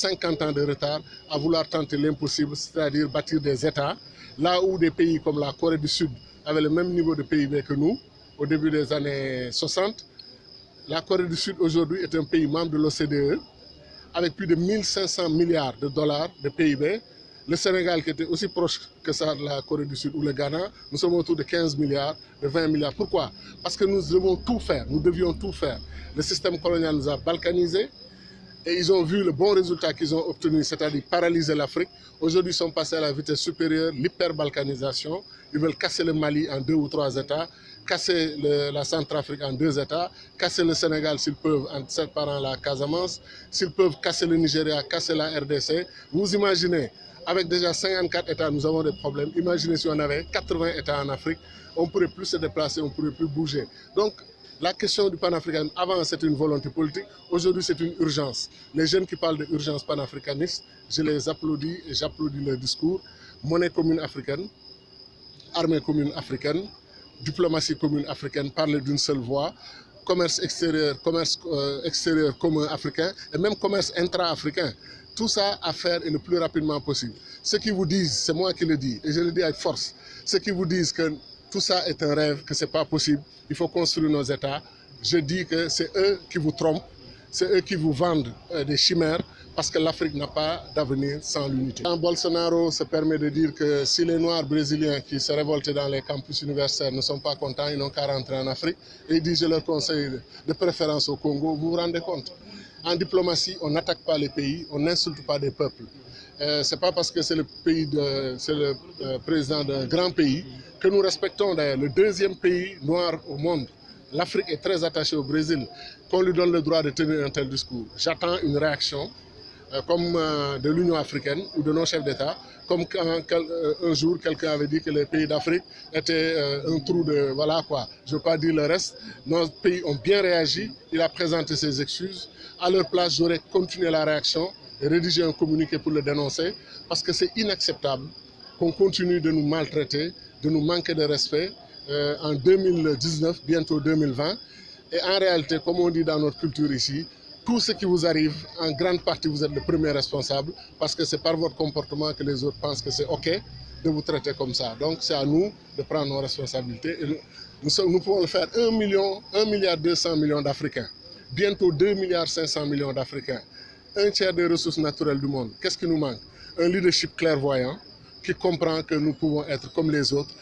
50 ans de retard à vouloir tenter l'impossible, c'est-à-dire bâtir des États, là où des pays comme la Corée du Sud avaient le même niveau de PIB que nous, au début des années 60. La Corée du Sud aujourd'hui est un pays membre de l'OCDE, avec plus de 1500 milliards de dollars de PIB. Le Sénégal, qui était aussi proche que ça de la Corée du Sud, ou le Ghana, nous sommes autour de 15 milliards, de 20 milliards. Pourquoi? Parce que nous devons tout faire, nous devions tout faire. Le système colonial nous a balkanisés et ils ont vu le bon résultat qu'ils ont obtenu, c'est-à-dire paralyser l'Afrique. Aujourd'hui, ils sont passés à la vitesse supérieure, l'hyperbalkanisation. Ils veulent casser le Mali en 2 ou 3 États, casser la Centrafrique en 2 États, casser le Sénégal s'ils peuvent en séparant la Casamance, s'ils peuvent casser le Nigeria, casser la RDC. Vous imaginez, avec déjà 54 États, nous avons des problèmes. Imaginez si on avait 80 États en Afrique, on ne pourrait plus se déplacer, on ne pourrait plus bouger. Donc, la question du panafricanisme, avant c'était une volonté politique, aujourd'hui c'est une urgence. Les jeunes qui parlent d'urgence panafricaniste, je les applaudis et j'applaudis leur discours. Monnaie commune africaine, armée commune africaine, diplomatie commune africaine, parler d'une seule voix, commerce extérieur commun africain et même commerce intra-africain. Tout ça à faire et le plus rapidement possible. Ceux qui vous disent, c'est moi qui le dis, et je le dis avec force, ceux qui vous disent que tout ça est un rêve, que ce n'est pas possible, il faut construire nos États, je dis que c'est eux qui vous trompent, c'est eux qui vous vendent des chimères, parce que l'Afrique n'a pas d'avenir sans l'unité. Bolsonaro se permet de dire que si les Noirs brésiliens qui se révoltent dans les campus universitaires ne sont pas contents, ils n'ont qu'à rentrer en Afrique. Et il dit, je leur conseille de préférence au Congo, vous vous rendez compte? En diplomatie, on n'attaque pas les pays, on n'insulte pas des peuples. Ce n'est pas parce que c'est le président d'un grand pays que nous respectons d'ailleurs le 2e pays noir au monde. L'Afrique est très attachée au Brésil, qu'on lui donne le droit de tenir un tel discours. J'attends une réaction comme de l'Union africaine ou de nos chefs d'État, comme quand un jour quelqu'un avait dit que les pays d'Afrique étaient un trou de... Voilà quoi, je ne veux pas dire le reste. Nos pays ont bien réagi, il a présenté ses excuses. À leur place, j'aurais continué la réaction et rédigé un communiqué pour le dénoncer, parce que c'est inacceptable qu'on continue de nous maltraiter, de nous manquer de respect en 2019, bientôt 2020. Et en réalité, comme on dit dans notre culture ici, tout ce qui vous arrive, en grande partie, vous êtes le premier responsable, parce que c'est par votre comportement que les autres pensent que c'est OK de vous traiter comme ça. Donc c'est à nous de prendre nos responsabilités. Et nous pouvons le faire 1 milliard 200 millions d'Africains, bientôt 2 milliards 500 millions d'Africains, un tiers des ressources naturelles du monde. Qu'est-ce qui nous manque? Un leadership clairvoyant qui comprend que nous pouvons être comme les autres.